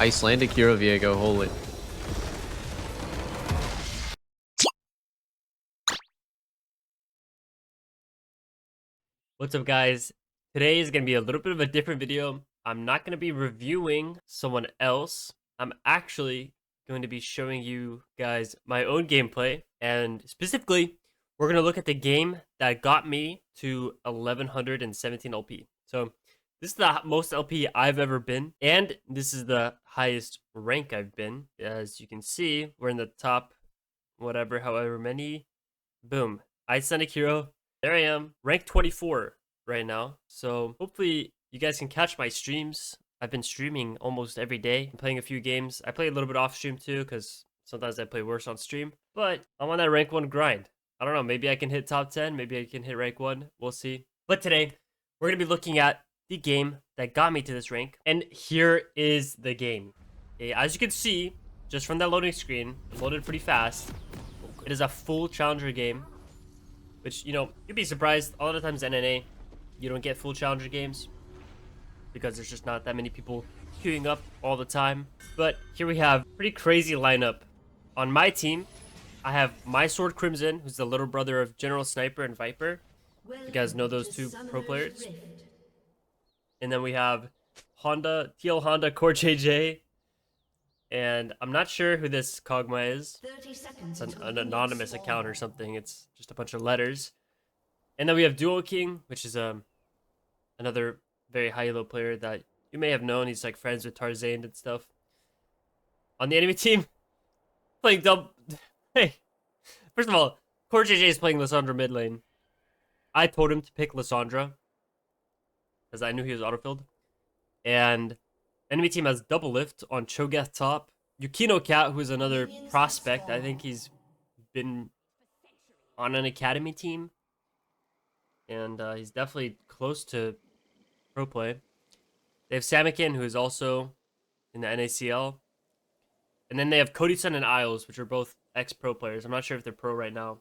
Icelandic hero Viego, holy. What's up, guys? Today is going to be a little bit of a different video. I'm not going to be reviewing someone else. I'm actually going to be showing you guys my own gameplay, and specifically we're going to look at the game that got me to 1117 LP. So this is the most LP I've ever been, and this is the highest rank I've been. As you can see, we're in the top whatever, however many. Boom. Icelandic hero. There I am, rank 24 right now. So hopefully you guys can catch my streams. I've been streaming almost every day. I'm playing a few games. I play a little bit off stream too, because sometimes I play worse on stream. But I'm on that rank 1 grind. I don't know, maybe I can hit top 10, maybe I can hit rank 1. We'll see. But today, we're going to be looking at the game that got me to this rank. And here is the game. Okay, as you can see, just from that loading screen, it loaded pretty fast. It is a full challenger game, which, you know, you'd be surprised. A lot of times NNA, you don't get full challenger games because there's just not that many people queuing up all the time. But here we have a pretty crazy lineup. On my team, I have my Sword Crimson, who's the little brother of General Sniper and Viper. You guys know those two pro players. And then we have Honda, TL Honda, Corejj JJ. And I'm not sure who this Kog'Maw is. It's an anonymous account or something. It's just a bunch of letters. And then we have Duo King, which is another very high elo player that you may have known. He's like friends with Tarzan and stuff. On the enemy team, playing double. Hey, first of all, Corejj JJ is playing Lissandra mid lane. I told him to pick Lissandra because I knew he was autofilled. And enemy team has Doublelift on Cho'Gath top. Yukino Cat, who's another prospect. I think he's been on an academy team. And he's definitely close to pro play. They have Samikin, who is also in the NACL. And then they have Cody-san and Isles, which are both ex-pro players. I'm not sure if they're pro right now.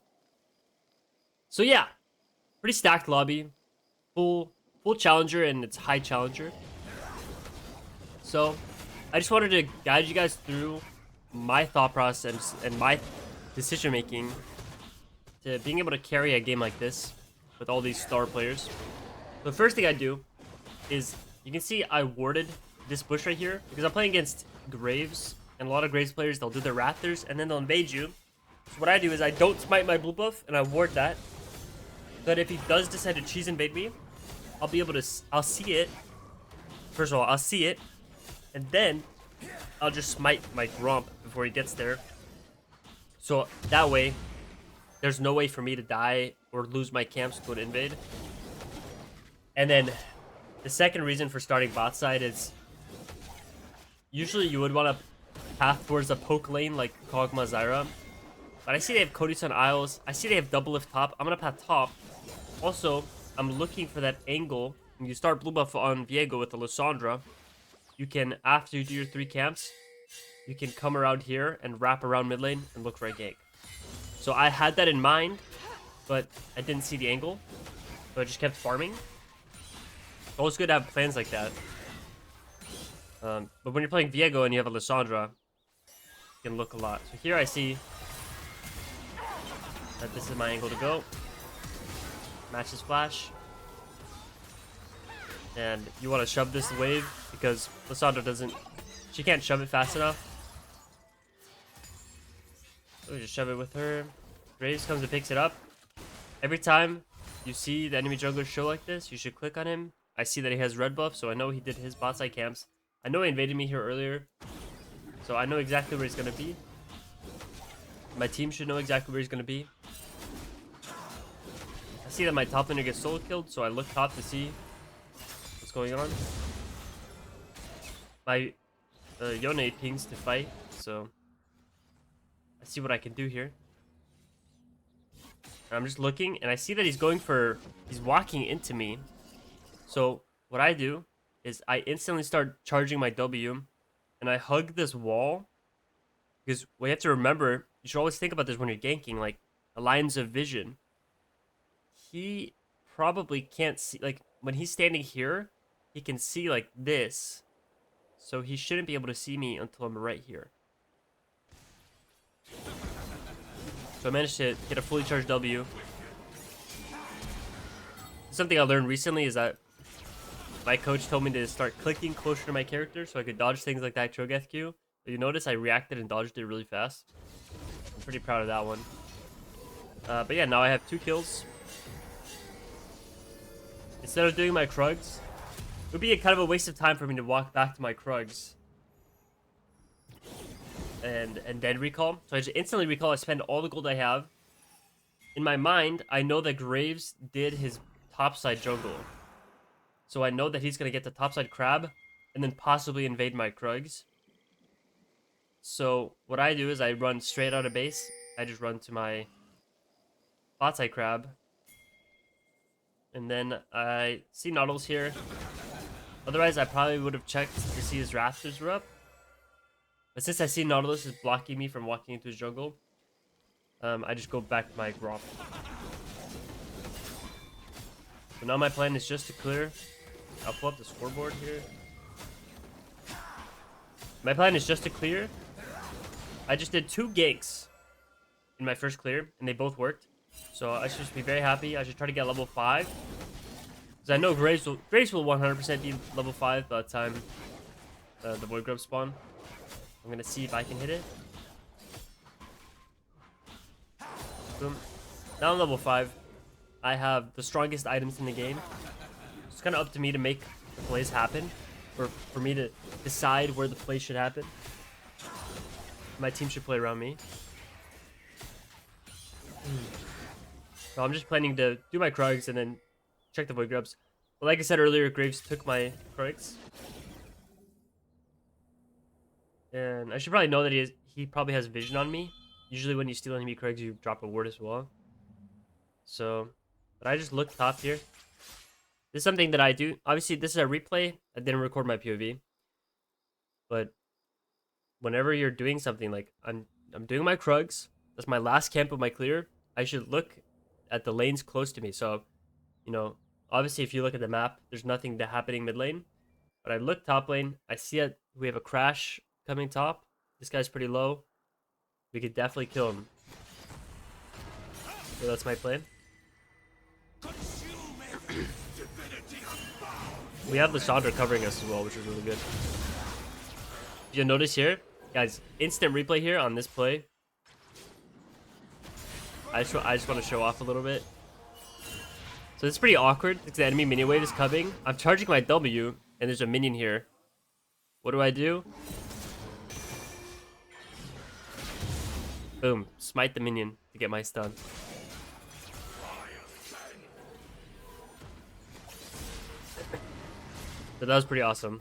So yeah, pretty stacked lobby. Full challenger, and it's high challenger. So I just wanted to guide you guys through my thought process and my decision making to being able to carry a game like this with all these star players. The first thing I do is, you can see I warded this bush right here because I'm playing against Graves, and a lot of Graves players, they'll do their Raptors and then they'll invade you. So what I do is I don't smite my blue buff and I ward that. But if he does decide to cheese invade me, I'll be able to, I'll see it. First of all, I'll see it, and then I'll just smite my Gromp before he gets there. So that way, there's no way for me to die or lose my camps to an invade. And then the second reason for starting bot side is usually you would want to path towards a poke lane like Kog'Maw Zyra. But I see they have Cody-san Isles. I see they have Doublelift top. I'm going to path top. Also, I'm looking for that angle. When you start blue buff on Viego with the Lissandra, you can, after you do your 3 camps, you can come around here and wrap around mid lane and look for a gank. So I had that in mind, but I didn't see the angle. So I just kept farming. It's always good to have plans like that. But when you're playing Viego and you have a Lissandra, it can look a lot. So here I see that this is my angle to go. Match his flash. And you want to shove this wave because Lissandra doesn't... She can't shove it fast enough. So we just shove it with her. Graves comes and picks it up. Every time you see the enemy jungler show like this, you should click on him. I see that he has red buff, so I know he did his bot side camps. I know he invaded me here earlier, so I know exactly where he's going to be. My team should know exactly where he's going to be. I see that my top laner gets solo killed, so I look top to see what's going on. My Yone pings to fight, so I see what I can do here. And I'm just looking, and I see that he's walking into me. So what I do is I instantly start charging my W, and I hug this wall. Because what you have to remember, you should always think about this when you're ganking, like lines of vision. He probably can't see, like when he's standing here, he can see like this. So he shouldn't be able to see me until I'm right here. So I managed to get a fully charged W. Something I learned recently is that my coach told me to start clicking closer to my character so I could dodge things like that Cho'Gath Q. But you notice I reacted and dodged it really fast. I'm pretty proud of that one. But yeah, now I have 2 kills. Instead of doing my Krugs, it would be kind of a waste of time for me to walk back to my Krugs and then recall. So I just instantly recall. I spend all the gold I have. In my mind, I know that Graves did his topside jungle. So I know that he's going to get the topside crab and then possibly invade my Krugs. So what I do is I run straight out of base. I just run to my botside crab. And then I see Nautilus here. Otherwise, I probably would have checked to see his Raptors were up. But since I see Nautilus is blocking me from walking into his jungle, I just go back to my Gromp. So now my plan is just to clear. I'll pull up the scoreboard here. My plan is just to clear. I just did 2 ganks in my first clear, and they both worked. So I should just be very happy. I should try to get level 5. Because I know Graves will 100% be level 5 by the time the Void Grub spawn. I'm going to see if I can hit it. Boom. Now I'm level 5. I have the strongest items in the game. It's kind of up to me to make the plays happen. Or for me to decide where the play should happen. My team should play around me. So I'm just planning to do my Krugs and then check the Void Grubs. But like I said earlier, Graves took my Krugs. And I should probably know that he probably has vision on me. Usually when you steal enemy Krugs, you drop a ward as well. So, but I just look top here. This is something that I do. Obviously, this is a replay. I didn't record my POV. But whenever you're doing something like I'm doing my Krugs, that's my last camp of my clear, I should look at the lanes close to me. So, you know, obviously if you look at the map, there's nothing happening mid lane. But I look top lane, I see it. We have a crash coming top. This guy's pretty low. We could definitely kill him. So that's my plan. We have Lissandra covering us as well, which is really good. You'll notice here, guys, instant replay here on this play. I just want to show off a little bit. So it's pretty awkward because the enemy minion wave is coming. I'm charging my W, and there's a minion here. What do? Boom. Smite the minion to get my stun. So that was pretty awesome.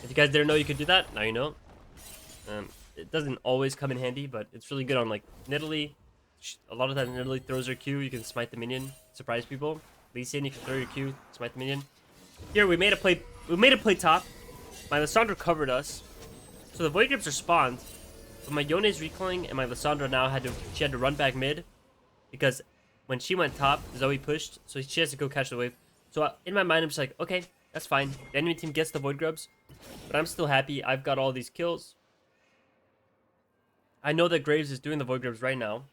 If you guys didn't know you could do that, now you know. It doesn't always come in handy, but it's really good on like Nidalee. A lot of times Nidalee throws her Q, you can smite the minion, surprise people. Lee Sin, you can throw your Q, smite the minion. Here we made a play top. My Lissandra covered us. So the Void Grips are spawned. But my Yone is recalling and my Lissandra now had to run back mid. Because when she went top, Zoe pushed, so she has to go catch the wave. So in my mind I'm just like, okay, that's fine. The enemy team gets the Void Grubs. But I'm still happy. I've got all these kills. I know that Graves is doing the Void Grubs right now.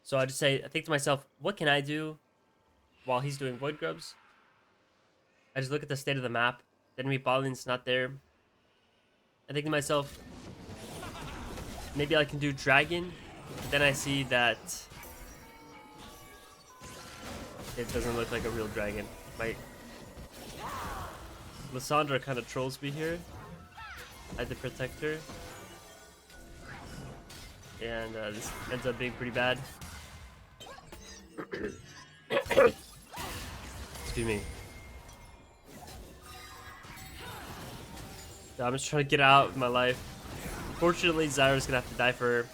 So I think to myself, what can I do while he's doing Void Grubs? I just look at the state of the map. The enemy bot lane's not there. I think to myself, maybe I can do Dragon. But then I see that it doesn't look like a real dragon. My Lissandra kind of trolls me here. I had to protect her. And this ends up being pretty bad. Excuse me. So I'm just trying to get out of my life. Unfortunately, Zyra's gonna have to die for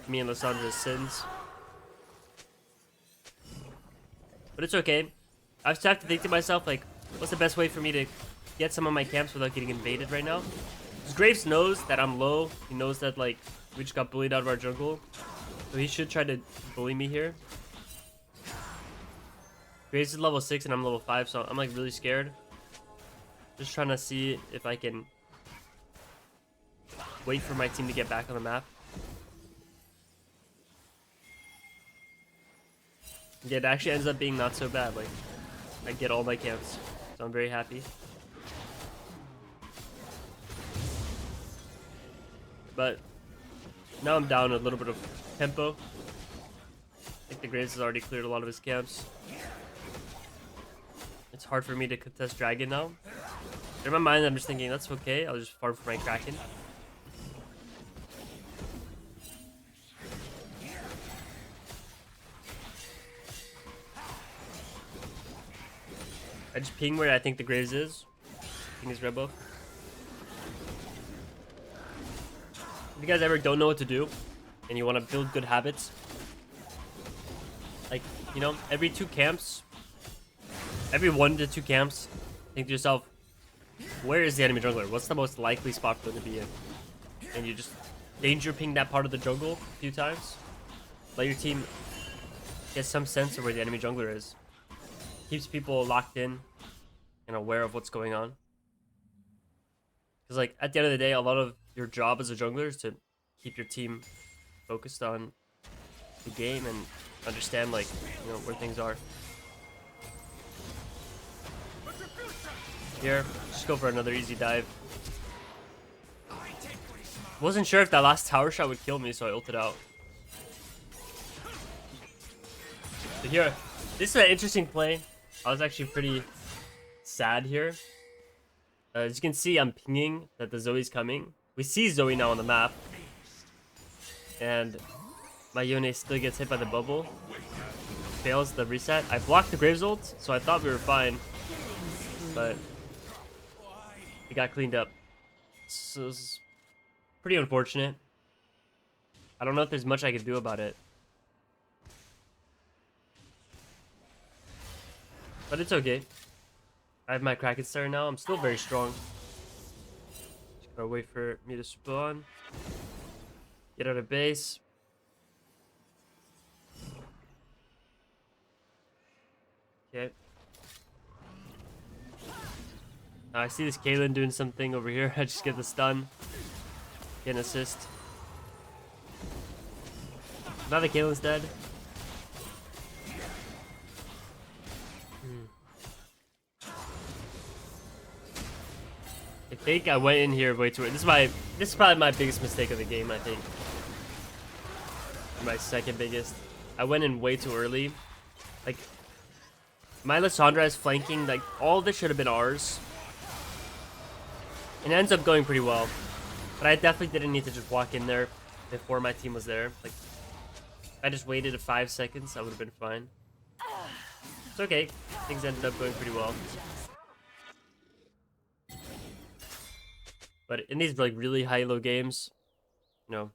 me and Lissandra's sins. But it's okay. I just have to think to myself, like, what's the best way for me to get some of my camps without getting invaded right now? Because Graves knows that I'm low. He knows that, like, we just got bullied out of our jungle. So he should try to bully me here. Graves is level 6 and I'm level 5, so I'm, like, really scared. Just trying to see if I can wait for my team to get back on the map. Yeah, it actually ends up being not so bad. Like, I get all my camps, so I'm very happy. But now I'm down a little bit of tempo. I think the Graves has already cleared a lot of his camps. It's hard for me to contest Dragon now. In my mind, I'm just thinking, that's okay. I'll just farm for my Kraken. I just ping where I think the Graves is. Ping his red buff. If you guys ever don't know what to do and you want to build good habits, like, you know, every 2 camps, every 1 to 2 camps, think to yourself, where is the enemy jungler? What's the most likely spot for them to be in? And you just danger ping that part of the jungle a few times. Let your team get some sense of where the enemy jungler is. Keeps people locked in and aware of what's going on. Because, like, at the end of the day, a lot of your job as a jungler is to keep your team focused on the game and understand, like, you know, where things are. Here, just go for another easy dive. Wasn't sure if that last tower shot would kill me, so I ulted out. So here, this is an interesting play. I was actually pretty sad here. As you can see, I'm pinging that the Zoe's coming. We see Zoe now on the map. And my Yone still gets hit by the bubble. Fails the reset. I blocked the Graves ult, so I thought we were fine. But it got cleaned up. So it's pretty unfortunate. I don't know if there's much I could do about it. But it's okay. I have my Kraken Star now. I'm still very strong. Just gotta wait for me to spawn. Get out of base. Okay. I see this Kaylin doing something over here. I just get the stun. Get an assist. Now the Kaylin's dead. I think I went in here way too early. This is probably my biggest mistake of the game, I think. My second biggest. I went in way too early. Like, my Lissandra is flanking. Like, all of this should have been ours. And it ends up going pretty well. But I definitely didn't need to just walk in there before my team was there. Like, if I just waited 5 seconds, I would have been fine. It's okay. Things ended up going pretty well. But in these, like, really high-low games, you know,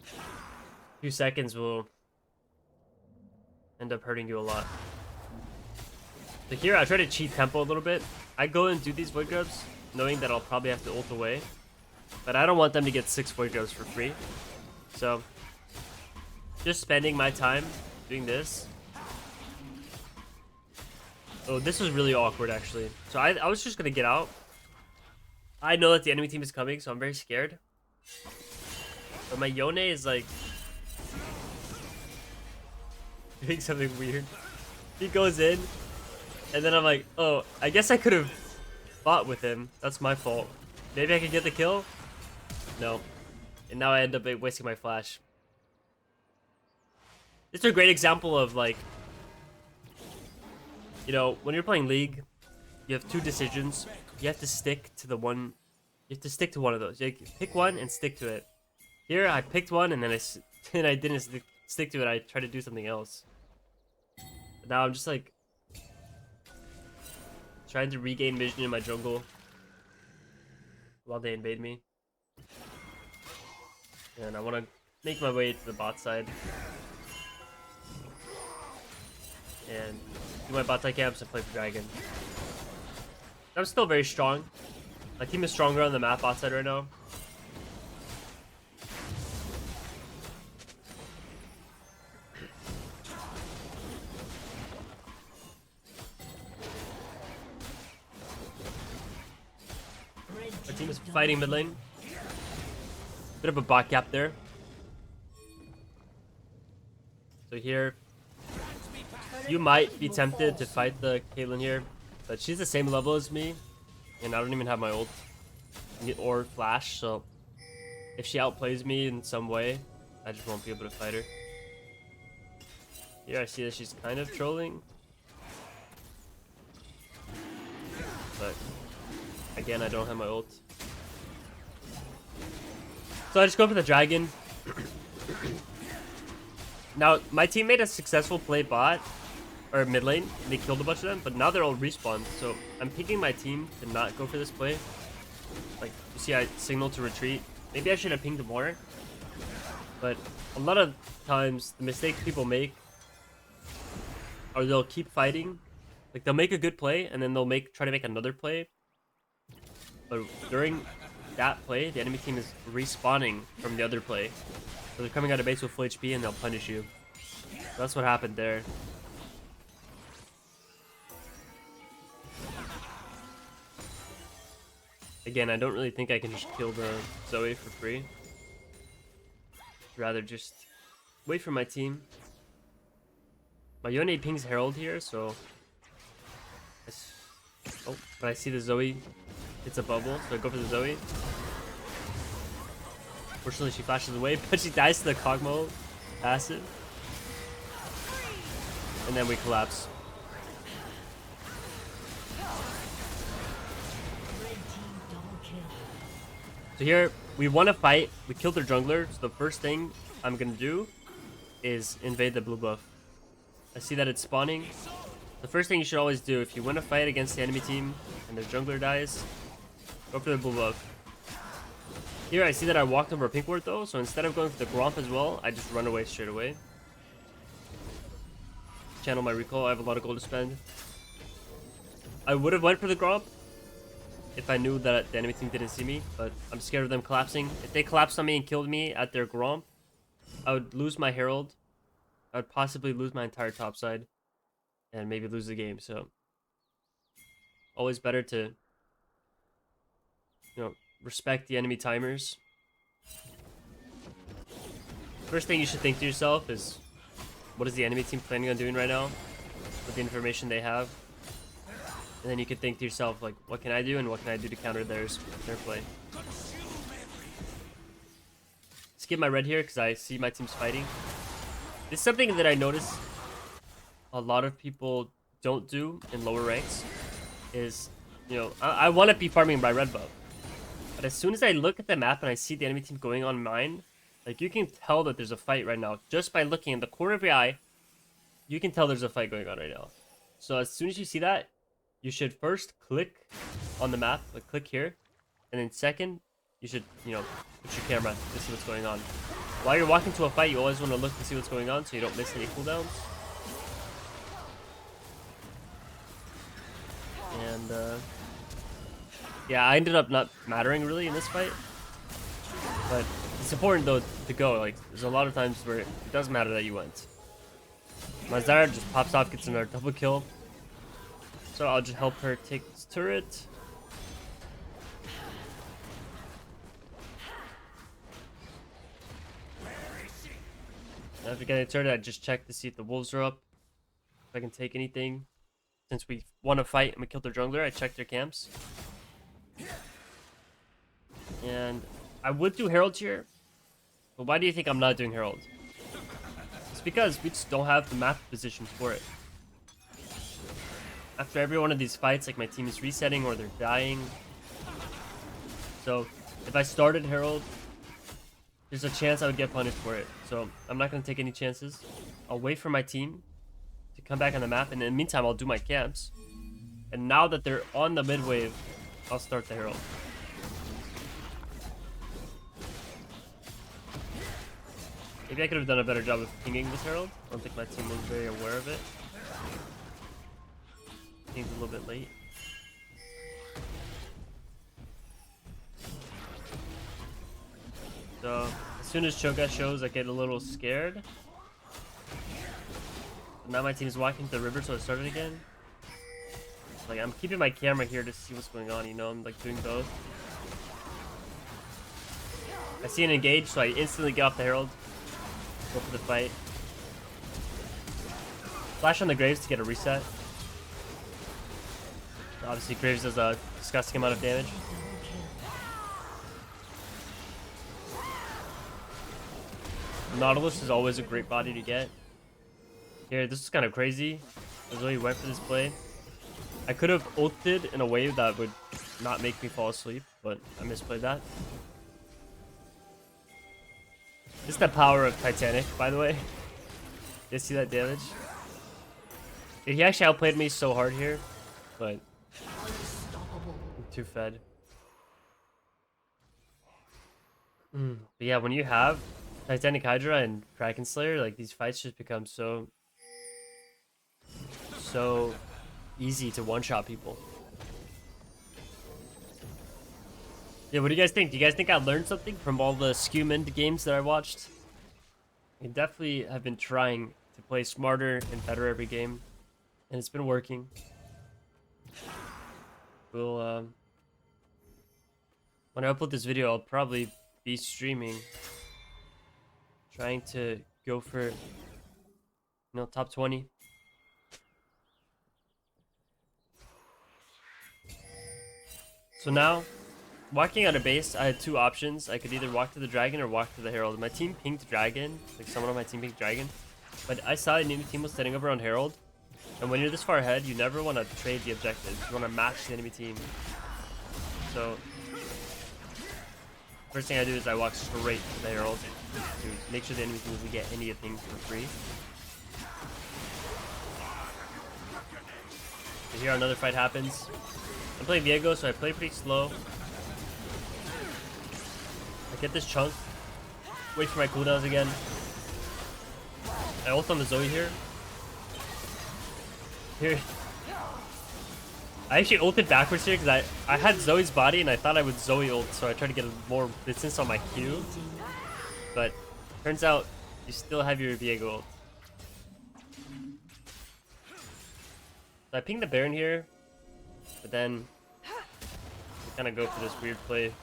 a few seconds will end up hurting you a lot. So here, I try to cheat tempo a little bit. I go and do these void grubs, knowing that I'll probably have to ult away. But I don't want them to get 6 void grubs for free. So, just spending my time doing this. Oh, this was really awkward, actually. So I was just going to get out. I know that the enemy team is coming, so I'm very scared. But my Yone is, like, doing something weird. He goes in, and then I'm like, oh, I guess I could have fought with him. That's my fault. Maybe I could get the kill? No. And now I end up wasting my flash. It's a great example of, like, you know, when you're playing League, you have 2 decisions. You have to stick to the one. You have to stick to one of those. You pick one and stick to it. Here, I picked one and then I didn't stick to it. I tried to do something else. But now I'm just like trying to regain vision in my jungle while they invade me. And I want to make my way to the bot side and do my bot side camps and play for Dragon. I'm still very strong. My team is stronger on the map bot side right now. My team is fighting mid lane. Bit of a bot gap there. So here, you might be tempted to fight the Caitlyn here, but she's the same level as me, and I don't even have my ult or flash, so if she outplays me in some way, I just won't be able to fight her. Here I see that she's kind of trolling, but again, I don't have my ult. So I just go for the dragon. Now, my team made a successful play bot, or mid lane, and they killed a bunch of them, but now they're all respawned, so I'm picking my team to not go for this play. Like, you see I signal to retreat. Maybe I should have pinged more, but a lot of times, the mistakes people make are they'll keep fighting. Like, they'll make a good play, and then they'll try to make another play, but during that play, the enemy team is respawning from the other play. So they're coming out of base with full HP and they'll punish you. So that's what happened there. Again, I don't really think I can just kill the Zoe for free. I'd rather just wait for my team. My Yone pings Herald here, so... Oh, but I see the Zoe. It's a bubble, so I go for the Zoe. Fortunately, she flashes away, but she dies to the Kog'Maw passive. And then we collapse. So here, we won a fight. We killed their jungler. So the first thing I'm going to do is invade the blue buff. I see that it's spawning. The first thing you should always do if you win a fight against the enemy team and their jungler dies, go for the blue buff. Here I see that I walked over a pink ward though, so instead of going for the Gromp as well, I just run away straight away. Channel my recall, I have a lot of gold to spend. I would have went for the Gromp if I knew that the enemy team didn't see me, but I'm scared of them collapsing. If they collapsed on me and killed me at their Gromp, I would lose my Herald. I would possibly lose my entire top side and maybe lose the game, so always better to, you know, respect the enemy timers. First thing you should think to yourself is, what is the enemy team planning on doing right now with the information they have? And then you can think to yourself, like, what can I do and what can I do to counter their play? Skip my red here because I see my team's fighting. This is something that I notice a lot of people don't do in lower ranks is, you know, I want to be farming my red buff. But as soon as I look at the map and I see the enemy team going on mine, like, you can tell that there's a fight right now. Just by looking in the corner of your eye, you can tell there's a fight going on right now. So as soon as you see that, you should first click on the map, like click here. And then second, you should, you know, put your camera to see what's going on. While you're walking to a fight, you always want to look to see what's going on so you don't miss any cooldowns. And, yeah, I ended up not mattering really in this fight. But it's important though to go. Like, there's a lot of times where it doesn't matter that you went. My Zyra just pops off, gets another double kill. So I'll just help her take this turret. After getting a turret, I just check to see if the wolves are up. If I can take anything. Since we won a fight and we killed their jungler, I checked their camps. And I would do Herald here. But why do you think I'm not doing Herald? It's because we just don't have the map positions for it. After every one of these fights, like, my team is resetting or they're dying. So if I started Herald, there's a chance I would get punished for it. So I'm not going to take any chances. I'll wait for my team to come back on the map. And in the meantime, I'll do my camps. And now that they're on the mid wave, I'll start the Herald. Maybe I could have done a better job of pinging this Herald. I don't think my team was very aware of it. Pinged a little bit late. So as soon as Cho'Gath shows, I get a little scared. But now my team's walking to the river, so I started again. Like, I'm keeping my camera here to see what's going on, you know, I'm like doing both. I see an engage, so I instantly get off the Herald. Go for the fight. Flash on the Graves to get a reset. Obviously, Graves does a disgusting amount of damage. Nautilus is always a great body to get. Here, this is kind of crazy. Zoe went for this play. I could have ulted in a way that would not make me fall asleep, but I misplayed that. This is the power of Titanic, by the way. You see that damage? He actually outplayed me so hard here, but I'm too fed. But yeah, when you have Titanic Hydra and Kraken Slayer, like these fights just become so easy to one-shot people. Yeah, what do you guys think? Do you guys think I learned something from all the Skewman games that I watched? I definitely have been trying to play smarter and better every game, and it's been working. We'll when I upload this video, I'll probably be streaming, trying to go for, top 20. So now, walking out of base, I had two options. I could either walk to the dragon or walk to the herald. My team pinged dragon, like someone on my team pinged dragon, but I saw the enemy team was setting up around herald, and when you're this far ahead, you never want to trade the objectives. You want to match the enemy team. So first thing I do is I walk straight to the herald to make sure the enemy team doesn't get anything for free. So here another fight happens. I'm playing Viego, so I play pretty slow. I get this chunk, wait for my cooldowns again. I ult on the Zoe here. I actually ulted backwards here because I had Zoe's body and I thought I would Zoe ult, so I tried to get more distance on my Q. But turns out you still have your Viego ult. So I ping the Baron here, but then we kind of go for this weird play.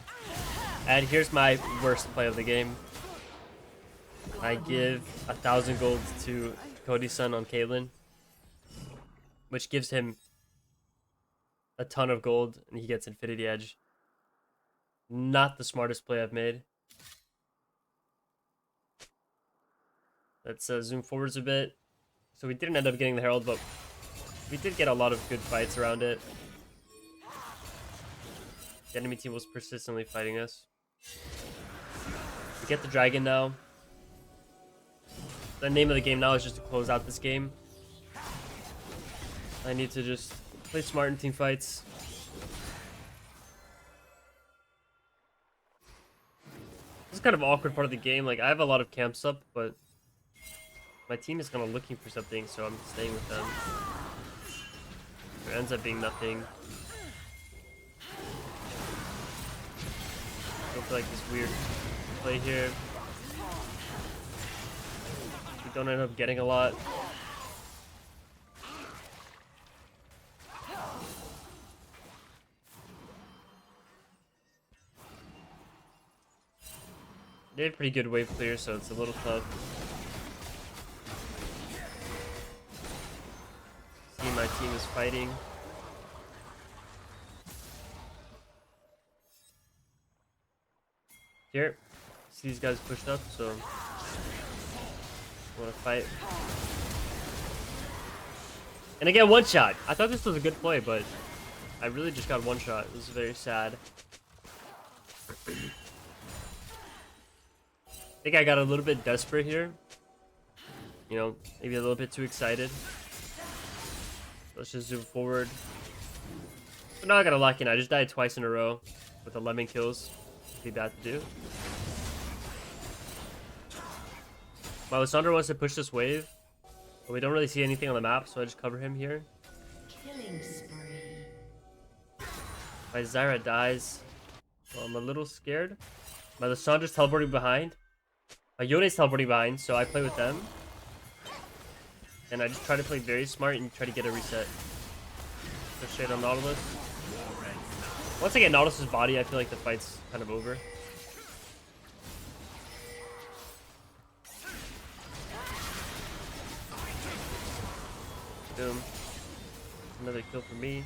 And here's my worst play of the game. I give 1,000 gold to Cody's son on Caitlyn, which gives him a ton of gold, and he gets Infinity Edge. Not the smartest play I've made. Let's zoom forwards a bit. So we didn't end up getting the Herald, but we did get a lot of good fights around it. The enemy team was persistently fighting us. We get the dragon now. The name of the game now is just to close out this game. I need to just play smart in team fights. This is kind of an awkward part of the game. Like, I have a lot of camps up, but my team is kind of looking for something, so I'm staying with them. It ends up being nothing. Go for like this weird play here. We don't end up getting a lot. They had pretty good wave clear, so it's a little tough. See, my team is fighting. Here, see these guys pushed up, so I want to fight. And I get one shot. I thought this was a good play, but I really just got one shot. It was very sad. I think I got a little bit desperate here. You know, maybe a little bit too excited. Let's just zoom forward. But now I got a lucky, and I just died twice in a row with 11 kills. Be bad to do. My Lysandra wants to push this wave, but we don't really see anything on the map, so I just cover him here. Killing spree. My Zyra dies. Well, I'm a little scared. My Lysandra's teleporting behind. My Yone's teleporting behind, so I play with them. And I just try to play very smart and try to get a reset. Go straight on Nautilus. Once I get Nautilus's body, I feel like the fight's kind of over. Boom. Another kill for me.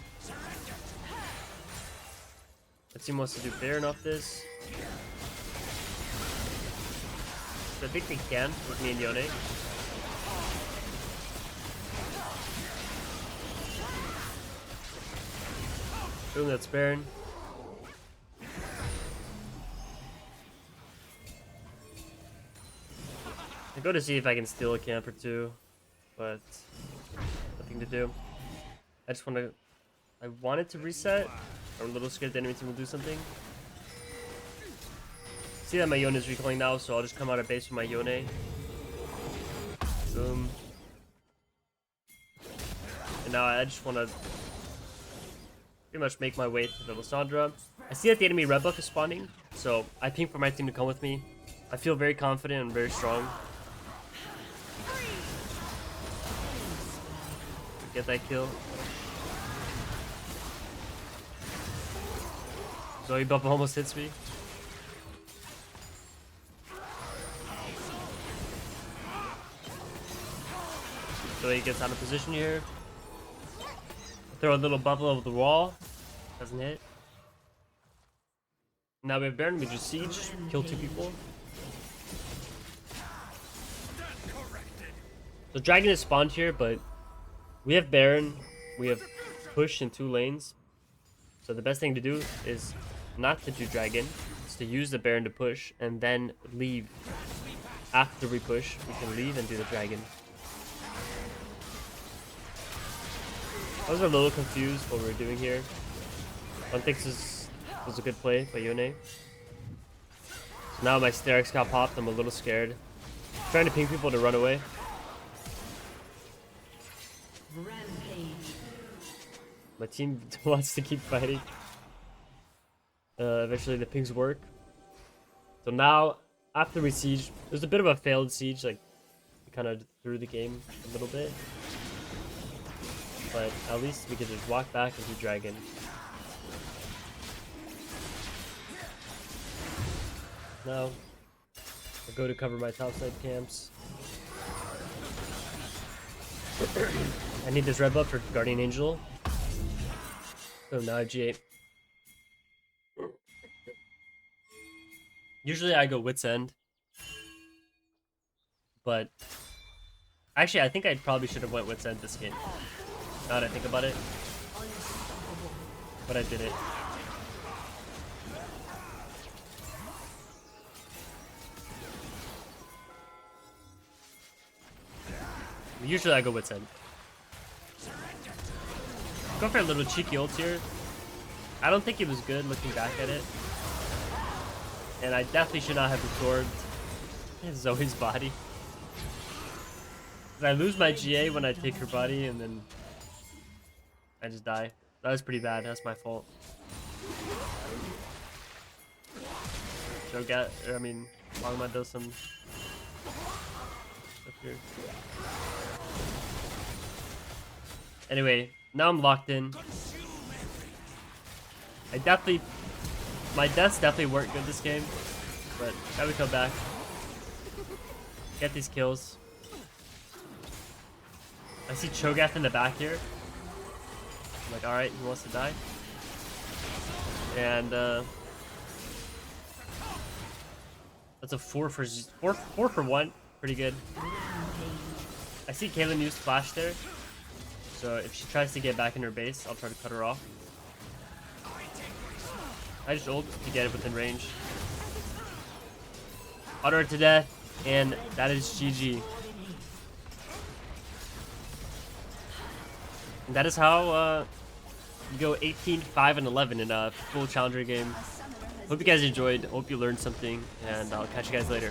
Let's see who wants to do Baron off this. So I think they can with me and Yone. Boom, that's Baron. I go to see if I can steal a camp or two, but nothing to do. I wanted to reset. I'm a little scared the enemy team will do something. See that my Yone is recalling now, so I'll just come out of base with my Yone. Boom. And now I just want to pretty much make my way to the Lysandra. I see that the enemy red buff is spawning, so I ping for my team to come with me. I feel very confident and very strong. Get that kill. Zoe buff almost hits me. Zoe gets out of position here. Throw a little bubble over the wall. Doesn't hit. Now we have Baron. We just siege. Kill 2 people. The dragon is spawned here, but we have Baron. We have push in 2 lanes. So the best thing to do is not to do dragon. It's to use the Baron to push and then leave. After we push, we can leave and do the dragon. I was a little confused what we were doing here. One thinks this was a good play by Yone. So now my Sterix got popped. I'm a little scared. I'm trying to ping people to run away. Rampage. My team wants to keep fighting. Eventually the pings work. So now, after we siege, there's a bit of a failed siege. Like, we kind of threw the game a little bit. But at least we could just walk back and do dragon. Now, I'll go to cover my topside camps. I need this red buff for Guardian Angel. So now I have G8. Usually I go Wit's End. But actually I think I probably should have went Wit's End this game. Now that I think about it. But I did it. Usually I go Wit's End. Go for a little cheeky ult here. I don't think it was good looking back at it. And I definitely should not have absorbed Zoe's body. I lose my GA when I take her body and then I just die. That was pretty bad. That's my fault. Longma does some stuff here. Anyway, now I'm locked in. My deaths definitely weren't good this game, but now we come back. Get these kills. I see Cho'Gath in the back here. I'm like, alright, he wants to die. And that's a 4 for 1. Pretty good. I see Caitlyn use flash there. So if she tries to get back in her base, I'll try to cut her off. I just ult to get it within range. Auto her to death, and that is GG. And that is how you go 18, 5, and 11 in a full challenger game. Hope you guys enjoyed. Hope you learned something, and I'll catch you guys later.